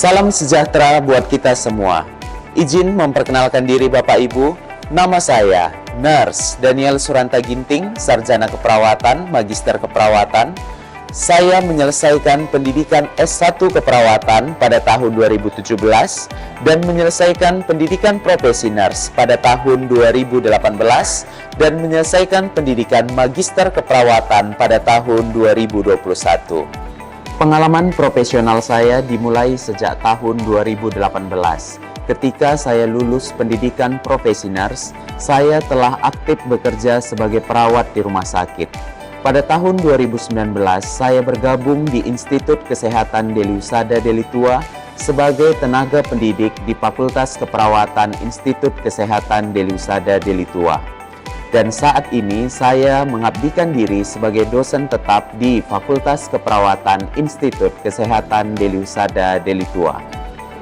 Salam sejahtera buat kita semua. Izin memperkenalkan diri Bapak Ibu. Nama saya Nurse Daniel Suranta Ginting, Sarjana Keperawatan, Magister Keperawatan. Saya menyelesaikan pendidikan S1 Keperawatan pada tahun 2017 dan menyelesaikan pendidikan profesi nurse pada tahun 2018 dan menyelesaikan pendidikan Magister Keperawatan pada tahun 2021. Pengalaman profesional saya dimulai sejak tahun 2018. Ketika saya lulus pendidikan profesi nurse, saya telah aktif bekerja sebagai perawat di rumah sakit. Pada tahun 2019, saya bergabung di Institut Kesehatan Deliusada Delitua sebagai tenaga pendidik di Fakultas Keperawatan Institut Kesehatan Deliusada Delitua. Dan saat ini saya mengabdikan diri sebagai dosen tetap di Fakultas Keperawatan Institut Kesehatan Deliusada Delitua.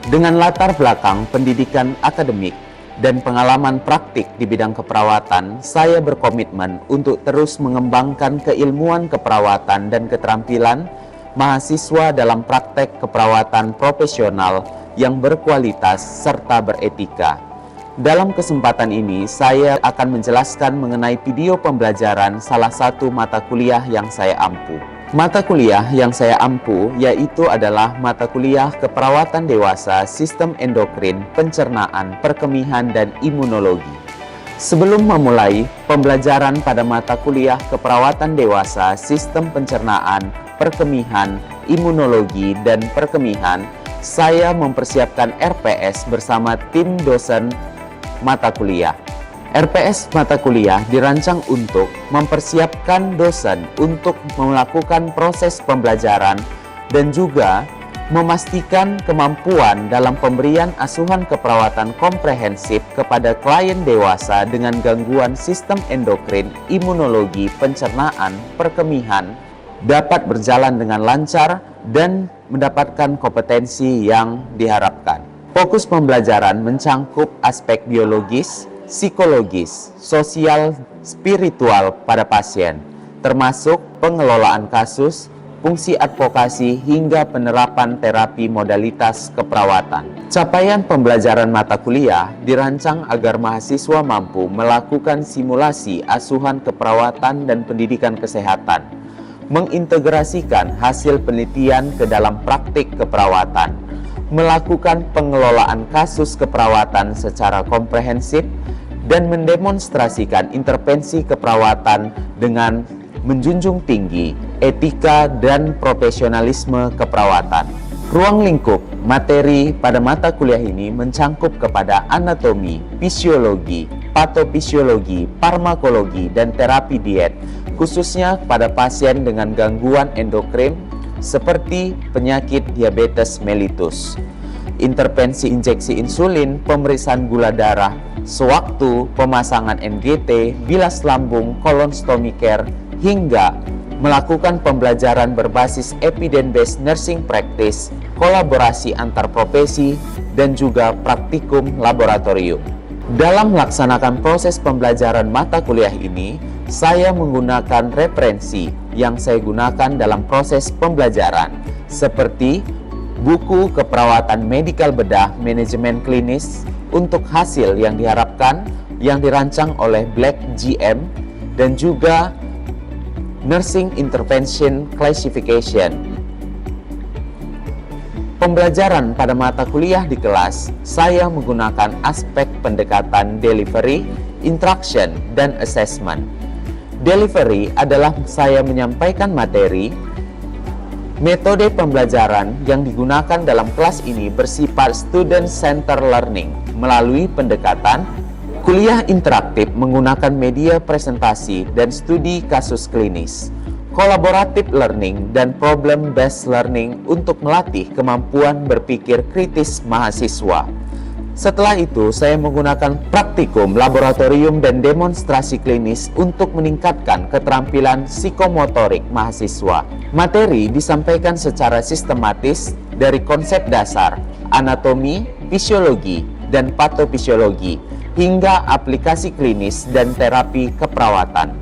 Dengan latar belakang pendidikan akademik dan pengalaman praktik di bidang keperawatan, saya berkomitmen untuk terus mengembangkan keilmuan keperawatan dan keterampilan mahasiswa dalam praktek keperawatan profesional yang berkualitas serta beretika. Dalam kesempatan ini, saya akan menjelaskan mengenai video pembelajaran salah satu mata kuliah yang saya ampu. Mata kuliah yang saya ampu yaitu adalah mata kuliah Keperawatan Dewasa, Sistem Endokrin, Pencernaan, Perkemihan, dan Imunologi. Sebelum memulai pembelajaran pada mata kuliah Keperawatan Dewasa, Sistem Pencernaan, Perkemihan, Imunologi, dan Perkemihan, saya mempersiapkan RPS bersama tim dosen mata kuliah. RPS mata kuliah dirancang untuk mempersiapkan dosen untuk melakukan proses pembelajaran dan juga memastikan kemampuan dalam pemberian asuhan keperawatan komprehensif kepada klien dewasa dengan gangguan sistem endokrin, imunologi, pencernaan, perkemihan dapat berjalan dengan lancar dan mendapatkan kompetensi yang diharapkan. Fokus pembelajaran mencangkup aspek biologis, psikologis, sosial, spiritual pada pasien, termasuk pengelolaan kasus, fungsi advokasi, hingga penerapan terapi modalitas keperawatan. Capaian pembelajaran mata kuliah dirancang agar mahasiswa mampu melakukan simulasi asuhan keperawatan dan pendidikan kesehatan, mengintegrasikan hasil penelitian ke dalam praktik keperawatan, melakukan pengelolaan kasus keperawatan secara komprehensif, dan mendemonstrasikan intervensi keperawatan dengan menjunjung tinggi etika dan profesionalisme keperawatan. Ruang lingkup materi pada mata kuliah ini mencangkup kepada anatomi, fisiologi, patofisiologi, farmakologi, dan terapi diet, khususnya pada pasien dengan gangguan endokrin seperti penyakit diabetes mellitus, intervensi injeksi insulin, pemeriksaan gula darah, sewaktu pemasangan NGT, bilas lambung, colonstomy care, hingga melakukan pembelajaran berbasis evidence-based nursing practice, kolaborasi antar profesi, dan juga praktikum laboratorium. Dalam melaksanakan proses pembelajaran mata kuliah ini, saya menggunakan referensi yang saya gunakan dalam proses pembelajaran, seperti buku keperawatan medikal bedah manajemen klinis untuk hasil yang diharapkan yang dirancang oleh Black GM, dan juga Nursing Intervention Classification. Pembelajaran pada mata kuliah di kelas, saya menggunakan aspek pendekatan delivery, interaction, dan assessment. Delivery adalah saya menyampaikan materi. Metode pembelajaran yang digunakan dalam kelas ini bersifat student-centered learning melalui pendekatan kuliah interaktif menggunakan media presentasi dan studi kasus klinis, collaborative learning, dan problem-based learning untuk melatih kemampuan berpikir kritis mahasiswa. Setelah itu, saya menggunakan praktikum, laboratorium, dan demonstrasi klinis untuk meningkatkan keterampilan psikomotorik mahasiswa. Materi disampaikan secara sistematis dari konsep dasar, anatomi, fisiologi, dan patofisiologi, hingga aplikasi klinis dan terapi keperawatan.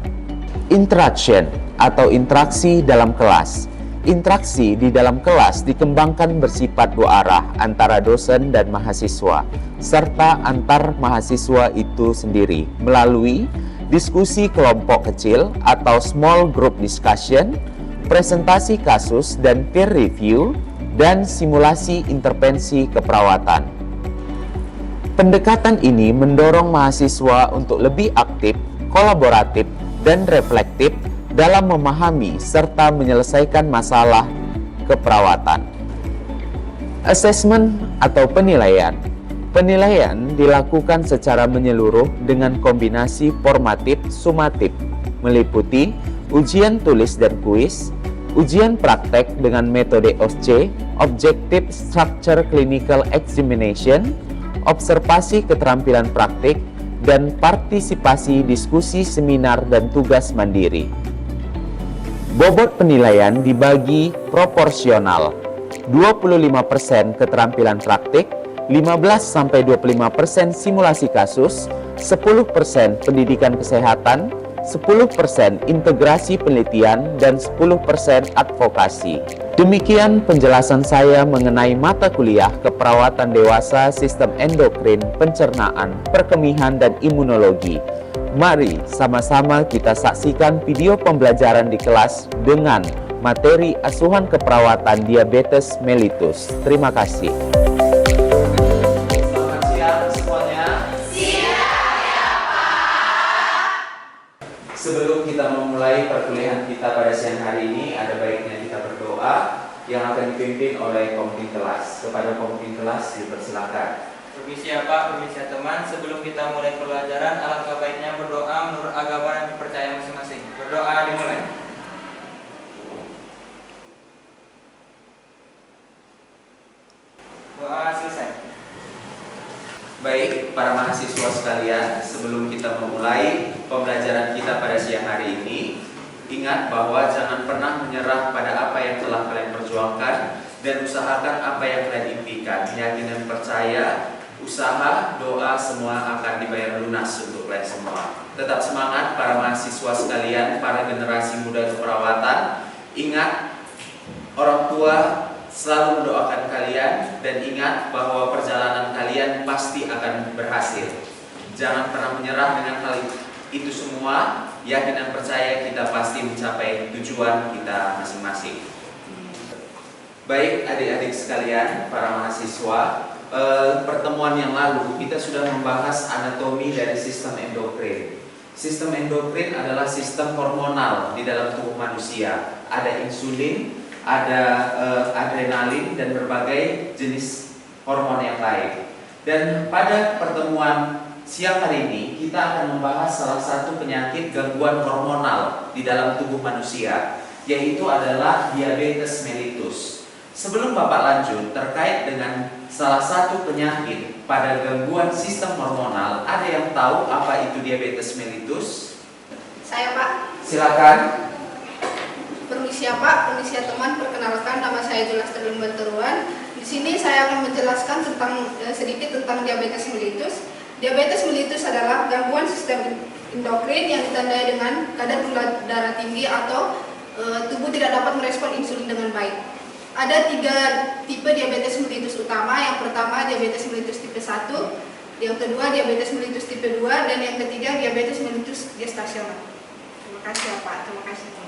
Interaction atau interaksi dalam kelas. Interaksi di dalam kelas dikembangkan bersifat dua arah antara dosen dan mahasiswa, serta antar mahasiswa itu sendiri melalui diskusi kelompok kecil atau small group discussion, presentasi kasus dan peer review, dan simulasi intervensi keperawatan. Pendekatan ini mendorong mahasiswa untuk lebih aktif, kolaboratif, dan reflektif dalam memahami serta menyelesaikan masalah keperawatan. Assessment atau penilaian. Penilaian dilakukan secara menyeluruh dengan kombinasi formatif sumatif, meliputi ujian tulis dan kuis, ujian praktek dengan metode OSCE, Objective Structure Clinical Examination, observasi keterampilan praktik, dan partisipasi diskusi seminar dan tugas mandiri. Bobot penilaian dibagi proporsional, 25% keterampilan praktik, 15-25% simulasi kasus, 10% pendidikan kesehatan, 10% integrasi penelitian, dan 10% advokasi. Demikian penjelasan saya mengenai mata kuliah keperawatan dewasa sistem endokrin, pencernaan, perkemihan, dan imunologi. Mari sama-sama kita saksikan video pembelajaran di kelas dengan materi asuhan keperawatan diabetes mellitus. Terima kasih. Selamat siang semuanya. Siang ya Pak. Sebelum kita memulai perkuliahan kita pada siang hari ini, ada baiknya kita berdoa yang akan dipimpin oleh pemimpin kelas. Kepada pemimpin kelas dipersilakan. Permisi ya Pak, permisi ya teman. Sebelum kita mulai pelajaran, alangkah baiknya berdoa menurut agama dan kepercayaan masing-masing. Berdoa dimulai. Doa selesai. Baik, para mahasiswa sekalian, sebelum kita memulai pembelajaran kita pada siang hari ini, ingat bahwa jangan pernah menyerah pada apa yang telah kalian perjuangkan dan usahakan apa yang kalian impikan. Yakin dan percaya, usaha, doa semua akan dibayar lunas untuk kalian semua. Tetap semangat para mahasiswa sekalian, para generasi muda keperawatan. Ingat, orang tua selalu mendoakan kalian, dan ingat bahwa perjalanan kalian pasti akan berhasil. Jangan pernah menyerah dengan hal itu semua. Yakin dan percaya kita pasti mencapai tujuan kita masing-masing. Baik adik-adik sekalian, para mahasiswa, pertemuan yang lalu kita sudah membahas anatomi dari sistem endokrin. Sistem endokrin adalah sistem hormonal di dalam tubuh manusia. Ada insulin, ada adrenalin, dan berbagai jenis hormon yang lain. Dan pada pertemuan siang hari ini kita akan membahas salah satu penyakit gangguan hormonal di dalam tubuh manusia, yaitu adalah diabetes mellitus. Sebelum Bapak lanjut terkait dengan salah satu penyakit pada gangguan sistem hormonal, ada yang tahu apa itu diabetes mellitus? Saya Pak. Silakan. Permisi ya Pak, permisi ya teman, perkenalkan nama saya Julas Terlimban Teruan. Di sini saya akan menjelaskan sedikit tentang diabetes mellitus. Diabetes mellitus adalah gangguan sistem endokrin yang ditandai dengan kadar gula darah tinggi atau tubuh tidak dapat merespon insulin dengan baik. Ada 3 tipe diabetes mellitus utama. Yang pertama diabetes mellitus tipe 1, yang kedua diabetes mellitus tipe 2, dan yang ketiga diabetes mellitus gestasional. Terima kasih ya Pak, terima kasih teman.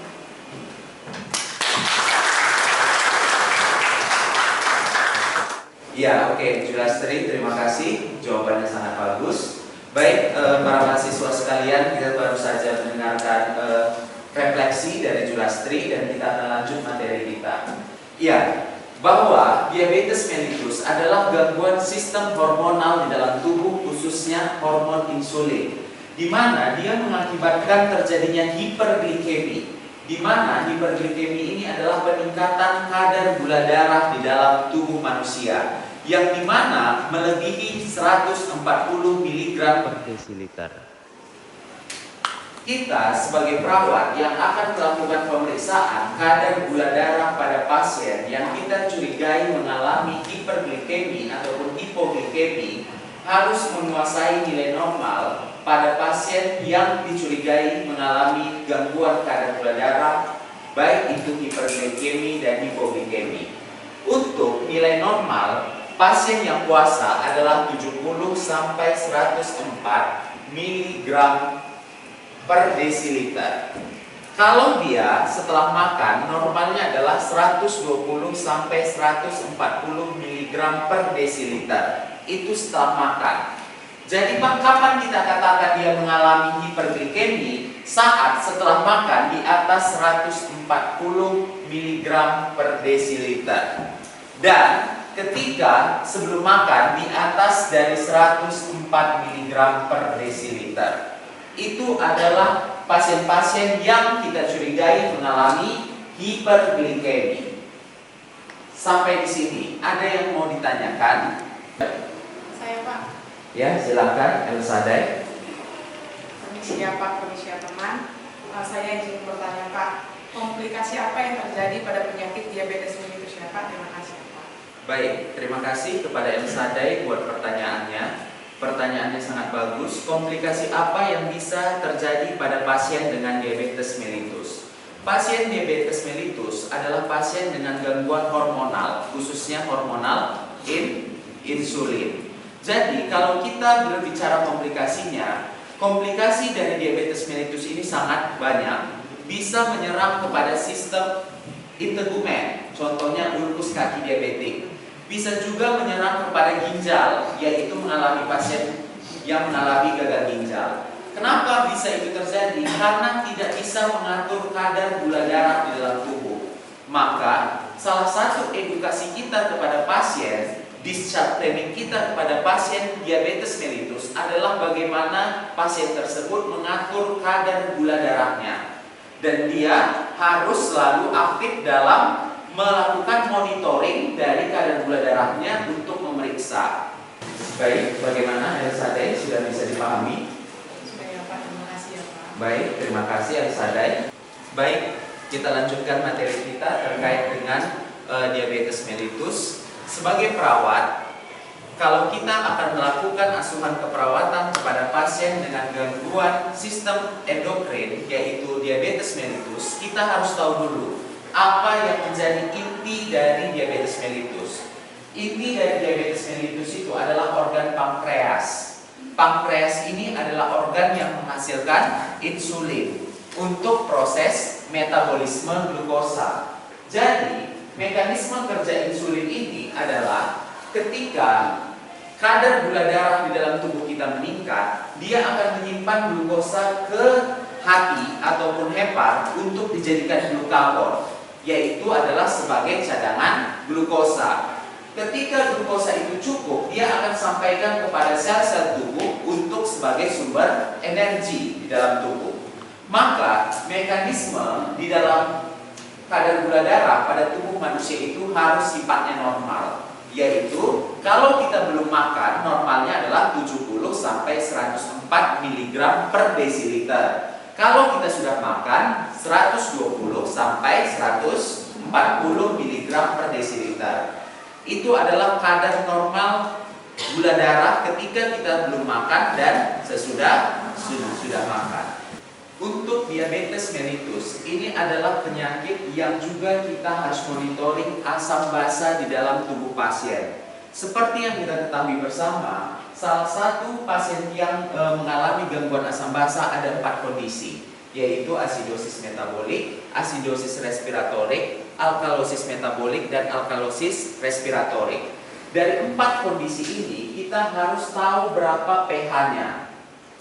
Ya, oke, Julastri, terima kasih. Jawabannya sangat bagus. Baik, para mahasiswa sekalian, kita baru saja mendengarkan refleksi dari Julastri dan kita akan lanjut materi kita. Ya, bahwa diabetes mellitus adalah gangguan sistem hormonal di dalam tubuh, khususnya hormon insulin, di mana dia mengakibatkan terjadinya hiperglikemi, di mana hiperglikemi ini adalah peningkatan kadar gula darah di dalam tubuh manusia, yang dimana melebihi 140 mg per desiliter. Kita sebagai perawat yang akan melakukan pemeriksaan kadar gula darah pada pasien yang kita curigai mengalami hiperglikemi ataupun hipoglikemi harus menguasai nilai normal pada pasien yang dicurigai mengalami gangguan kadar gula darah baik itu hiperglikemi dan hipoglikemi. Untuk nilai normal, pasien yang puasa adalah 70 sampai 104 mg per desiliter. Kalau dia setelah makan, normalnya adalah 120 sampai 140 mg per desiliter. Itu setelah makan. Jadi kapan kita katakan dia mengalami hiperglikemi? Saat setelah makan di atas 140 mg per desiliter. Dan ketika sebelum makan di atas dari 104 mg per desiliter. Itu adalah pasien-pasien yang kita curigai mengalami hiperglikemi. Sampai di sini, ada yang mau ditanyakan? Saya Pak. Ya, silakan Elsadai. Permisi ya Pak, permisi ya teman. Saya izin bertanya Pak, komplikasi apa yang terjadi pada penyakit diabetes mellitus ya Pak? Terima kasih Pak. Baik, terima kasih kepada Elsadai buat pertanyaannya. Pertanyaannya sangat bagus. Komplikasi apa yang bisa terjadi pada pasien dengan diabetes mellitus? Pasien diabetes mellitus adalah pasien dengan gangguan hormonal, khususnya hormonal insulin. Jadi kalau kita berbicara komplikasinya, komplikasi dari diabetes mellitus ini sangat banyak. Bisa menyerang kepada sistem integumen, contohnya ulkus kaki diabetik. Bisa juga menyerang kepada ginjal, yaitu mengalami pasien yang mengalami gagal ginjal. Kenapa bisa itu terjadi? Karena tidak bisa mengatur kadar gula darah di dalam tubuh. Maka salah satu edukasi kita kepada pasien, discharge planning kita kepada pasien diabetes mellitus adalah bagaimana pasien tersebut mengatur kadar gula darahnya. Dan dia harus selalu aktif dalam melakukan monitoring dari kadar gula darahnya untuk memeriksa. Baik, bagaimana Elsadai sudah bisa dipahami? Sudah ya Pak, terima kasih ya Pak. Baik, terima kasih Elsadai. Baik, kita lanjutkan materi kita terkait dengan diabetes mellitus. Sebagai perawat, kalau kita akan melakukan asuhan keperawatan kepada pasien dengan gangguan sistem endokrin, yaitu diabetes mellitus, kita harus tahu dulu apa yang menjadi inti dari diabetes mellitus. Inti dari diabetes mellitus itu adalah organ pankreas. Pankreas ini adalah organ yang menghasilkan insulin untuk proses metabolisme glukosa. Jadi, mekanisme kerja insulin ini adalah ketika kadar gula darah di dalam tubuh kita meningkat, dia akan menyimpan glukosa ke hati ataupun hepar untuk dijadikan glukagon, yaitu adalah sebagai cadangan glukosa. Ketika glukosa itu cukup, dia akan sampaikan kepada sel-sel tubuh untuk sebagai sumber energi di dalam tubuh. Maka mekanisme di dalam kadar gula darah pada tubuh manusia itu harus sifatnya normal, yaitu kalau kita belum makan, normalnya adalah 70 sampai 104 mg per desiliter. Kalau kita sudah makan, 120 sampai 140 mg per desiliter. Itu adalah kadar normal gula darah ketika kita belum makan dan sesudah sudah makan. Untuk diabetes mellitus, ini adalah penyakit yang juga kita harus monitoring asam basa di dalam tubuh pasien. Seperti yang kita ketahui bersama, salah satu pasien yang mengalami gangguan asam basa ada 4 kondisi, yaitu asidosis metabolik, asidosis respiratorik, alkalosis metabolik, dan alkalosis respiratorik. Dari 4 kondisi ini, kita harus tahu berapa pH-nya.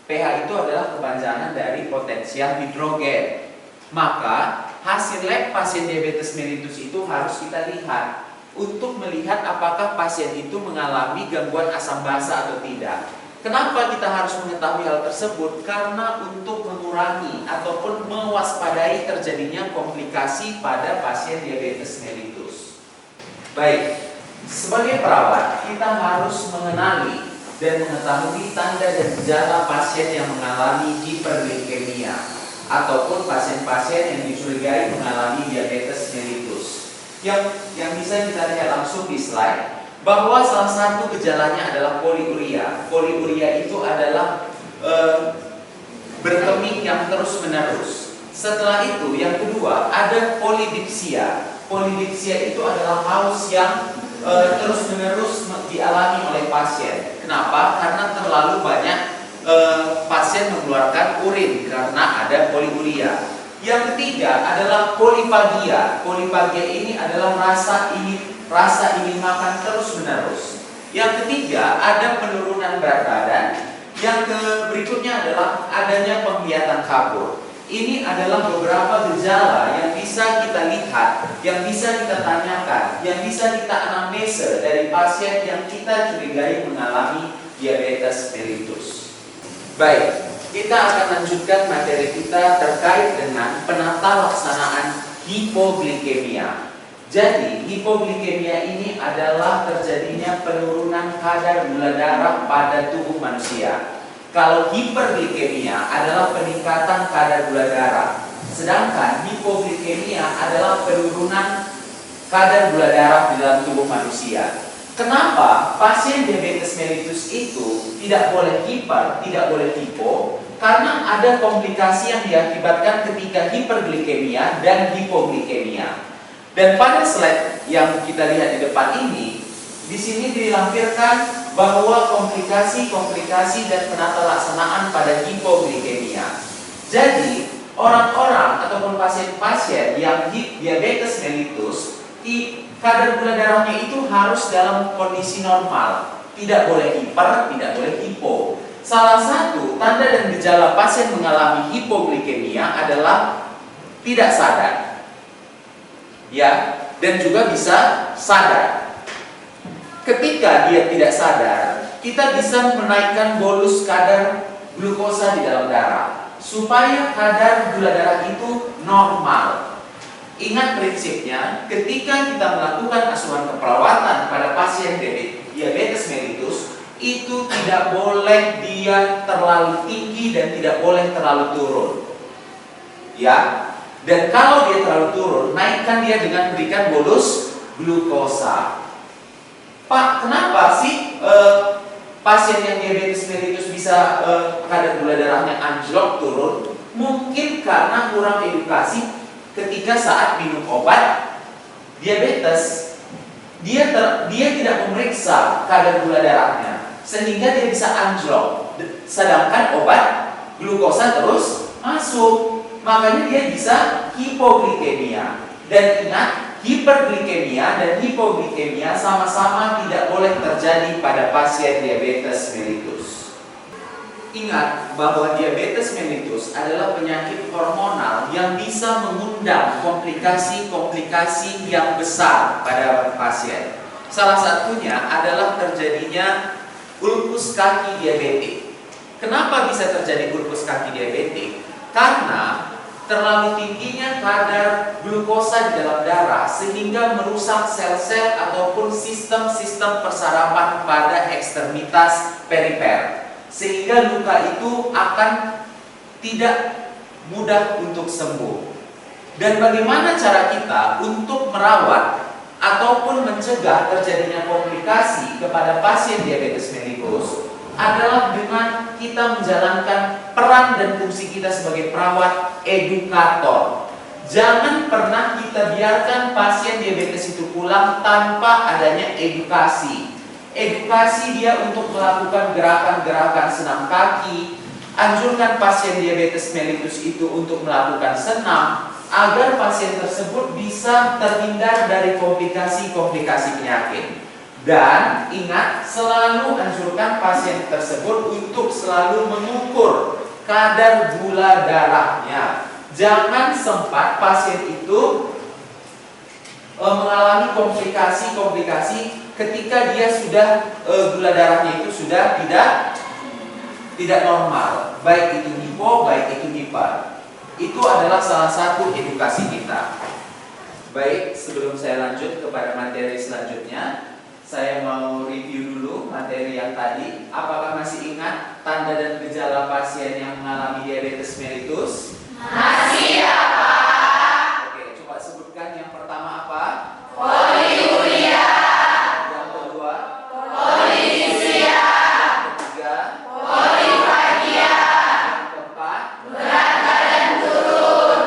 pH itu adalah kepanjangan dari potensial hidrogen. Maka hasil lab pasien diabetes mellitus itu harus kita lihat untuk melihat apakah pasien itu mengalami gangguan asam basa atau tidak. Kenapa kita harus mengetahui hal tersebut? Karena untuk mengurangi ataupun mewaspadai terjadinya komplikasi pada pasien diabetes mellitus. Baik, sebagai perawat kita harus mengenali dan mengetahui tanda dan gejala pasien yang mengalami hiperglikemia ataupun pasien-pasien yang dicurigai mengalami diabetes mellitus. Yang bisa kita lihat langsung di slide bahwa salah satu gejalanya adalah poliuria. Poliuria itu adalah berkemih yang terus-menerus Setelah itu yang kedua ada polidipsia. Polidipsia itu adalah haus yang terus-menerus dialami oleh pasien. Kenapa? Karena terlalu banyak pasien mengeluarkan urin karena ada poliuria. Yang ketiga adalah polifagia. Polifagia ini adalah rasa ingin makan terus-menerus. Yang ketiga ada penurunan berat badan. Yang berikutnya adalah adanya penglihatan kabur. Ini adalah beberapa gejala yang bisa kita lihat, yang bisa kita tanyakan, yang bisa kita anamnesa dari pasien yang kita curigai mengalami diabetes mellitus. Baik, kita akan lanjutkan materi kita terkait dengan penata laksanaan hipoglikemia. Jadi, hipoglikemia ini adalah terjadinya penurunan kadar gula darah pada tubuh manusia. Kalau hiperglikemia adalah peningkatan kadar gula darah, sedangkan hipoglikemia adalah penurunan kadar gula darah di dalam tubuh manusia. Kenapa pasien diabetes mellitus itu tidak boleh hiper, tidak boleh hipo? Karena ada komplikasi yang diakibatkan ketika hiperglikemia dan hipoglikemia. Dan pada slide yang kita lihat di depan ini, di sini dilampirkan bahwa komplikasi-komplikasi dan penata laksanaan pada hipoglikemia. Jadi, orang-orang ataupun pasien-pasien yang diabetes mellitus, kadar gula darahnya itu harus dalam kondisi normal. Tidak boleh hiper, tidak boleh hipo. Salah satu tanda dan gejala pasien mengalami hipoglikemia adalah tidak sadar. Ya, dan juga bisa sadar. Ketika dia tidak sadar, kita bisa menaikkan bolus kadar glukosa di dalam darah supaya kadar gula darah itu normal. Ingat prinsipnya, ketika kita melakukan asuhan keperawatan pada pasien diabetes mellitus, itu tidak boleh dia terlalu tinggi dan tidak boleh terlalu turun. Ya, dan kalau dia terlalu turun, naikkan dia dengan berikan bolus glukosa. Pak, kenapa sih pasien yang diabetes mellitus bisa kadar gula darahnya anjlok turun? Mungkin karena kurang edukasi ketika saat minum obat diabetes. Dia tidak memeriksa kadar gula darahnya, sehingga dia bisa anjlok. Sedangkan obat glukosa terus masuk, makanya dia bisa hipoglikemia. Dan ingat, hiperglikemia dan hipoglikemia sama-sama tidak boleh terjadi pada pasien diabetes mellitus. Ingat bahwa diabetes mellitus adalah penyakit hormonal yang bisa mengundang komplikasi-komplikasi yang besar pada pasien. Salah satunya adalah terjadinya ulkus kaki diabetik. Kenapa bisa terjadi ulkus kaki diabetik? Karena terlalu tingginya kadar glukosa di dalam darah sehingga merusak sel-sel ataupun sistem-sistem persarapan pada ekstremitas perifer, sehingga luka itu akan tidak mudah untuk sembuh. Dan bagaimana cara kita untuk merawat ataupun mencegah terjadinya komplikasi kepada pasien diabetes mellitus adalah dengan kita menjalankan peran dan fungsi kita sebagai perawat edukator. Jangan pernah kita biarkan pasien diabetes itu pulang tanpa adanya edukasi. Edukasi dia untuk melakukan gerakan-gerakan senam kaki. Anjurkan pasien diabetes mellitus itu untuk melakukan senam agar pasien tersebut bisa terhindar dari komplikasi-komplikasi penyakit. Dan ingat, selalu anjurkan pasien tersebut untuk selalu mengukur kadar gula darahnya. Jangan sempat pasien itu mengalami komplikasi-komplikasi ketika dia sudah gula darahnya itu sudah tidak normal, baik itu hipo, baik itu hiper. Itu adalah salah satu edukasi kita. Baik, sebelum saya lanjut kepada materi selanjutnya, saya mau review dulu materi yang tadi. Apakah masih ingat tanda dan gejala pasien yang mengalami diabetes mellitus? Masih ya, Pak. Oke, coba sebutkan yang pertama apa? Poliuria. Yang kedua? Polidipsia. Yang ketiga? Polifagia. Yang keempat? Berat badan turun.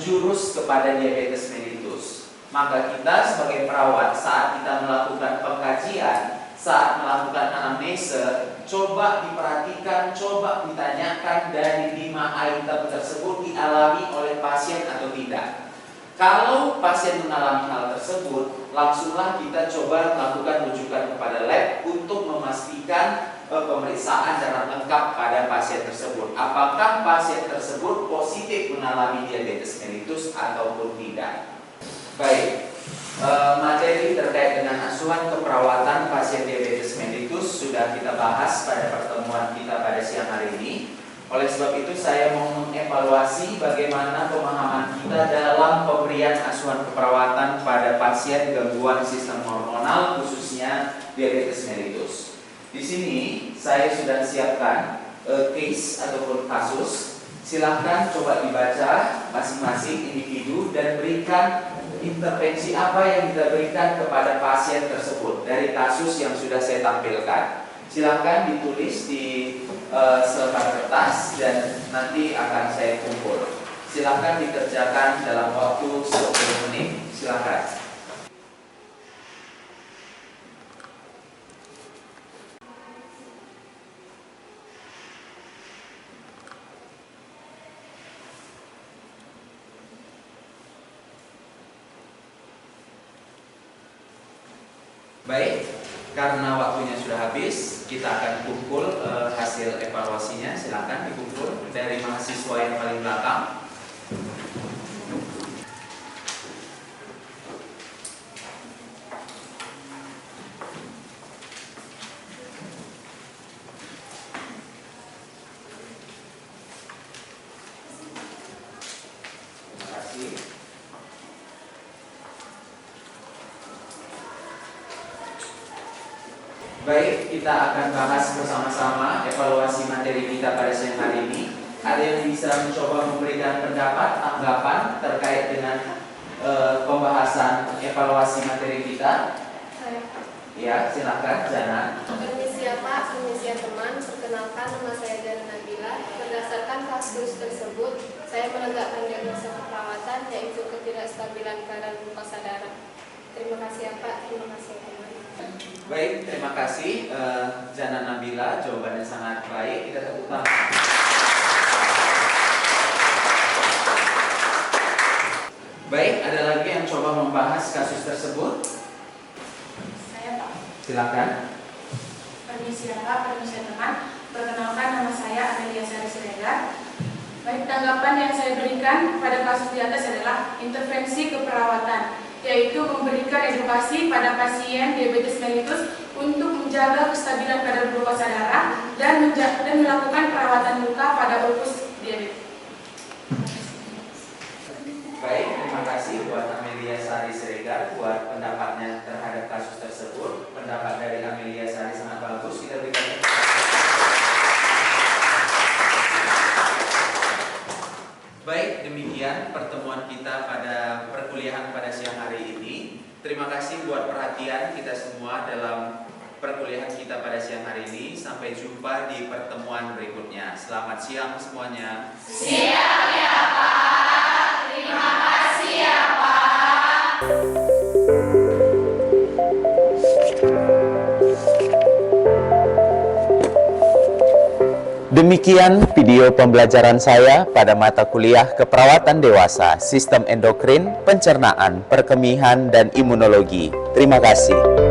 menjurus kepada diabetes mellitus. Maka kita sebagai perawat saat kita melakukan pengkajian, saat melakukan anamnese, coba diperhatikan, coba ditanyakan dari 5 item tersebut dialami oleh pasien atau tidak. Kalau pasien mengalami hal tersebut, langsunglah kita coba melakukan rujukan kepada lab untuk memastikan pemeriksaan secara lengkap pada pasien tersebut. Apakah pasien tersebut positif mengalami diabetes mellitus ataupun tidak. Baik, materi terkait dengan asuhan keperawatan pasien diabetes mellitus sudah kita bahas pada pertemuan kita pada siang hari ini. Oleh sebab itu saya mau mengevaluasi bagaimana pemahaman kita dalam pemberian asuhan keperawatan pada pasien gangguan sistem hormonal khususnya diabetes mellitus. Di sini saya sudah siapkan case ataupun kasus. Silahkan coba dibaca masing-masing individu dan berikan intervensi apa yang kita berikan kepada pasien tersebut dari kasus yang sudah saya tampilkan. Silahkan ditulis di selembar kertas dan nanti akan saya kumpul. Silahkan dikerjakan dalam waktu 10 menit. Silahkan. Baik, karena waktunya sudah habis, kita akan kumpul hasil evaluasinya. Silakan dikumpul dari mahasiswa yang paling belakang. Terima kasih. Baik, kita akan bahas bersama-sama evaluasi materi kita pada siang hari ini. Ada yang bisa mencoba memberikan pendapat, tanggapan terkait dengan pembahasan evaluasi materi kita? Ya, silakan, Jana. Permisi Pak, permisi teman, perkenalkan nama saya Jana Nabila. Berdasarkan kasus tersebut, saya menegakkan diagnosa keperawatan yaitu ketidakstabilan kadar glukosa darah. Terima kasih Pak, terima kasih teman. Baik, terima kasih Jana Nabila, jawabannya sangat baik. Kita tepuk tangan. Baik, ada lagi yang coba membahas kasus tersebut? Saya Pak. Silakan. Permisi Pak, permisi teman. Perkenalkan nama saya Amelia Sari Siregar. Baik, tanggapan yang saya berikan pada kasus di atas adalah intervensi keperawatan, yaitu memberikan edukasi pada pasien diabetes mellitus untuk menjaga kestabilan kadar glukosa darah dan melakukan perawatan luka pada ulkus diabetes. Baik, terima kasih buat Amelia Sari Siregar buat pendapatnya terhadap kasus tersebut. Pendapat dari Amelia Sari sangat bagus. Kita berikan. Baik, demikian pertemuan kita pada perkuliahan pada siang hari ini. Terima kasih buat perhatian kita semua dalam perkuliahan kita pada siang hari ini. Sampai jumpa di pertemuan berikutnya. Selamat siang semuanya. Siap ya Pak. Terima kasih ya Pak. Demikian video pembelajaran saya pada mata kuliah keperawatan dewasa, sistem endokrin, pencernaan, perkemihan, dan imunologi. Terima kasih.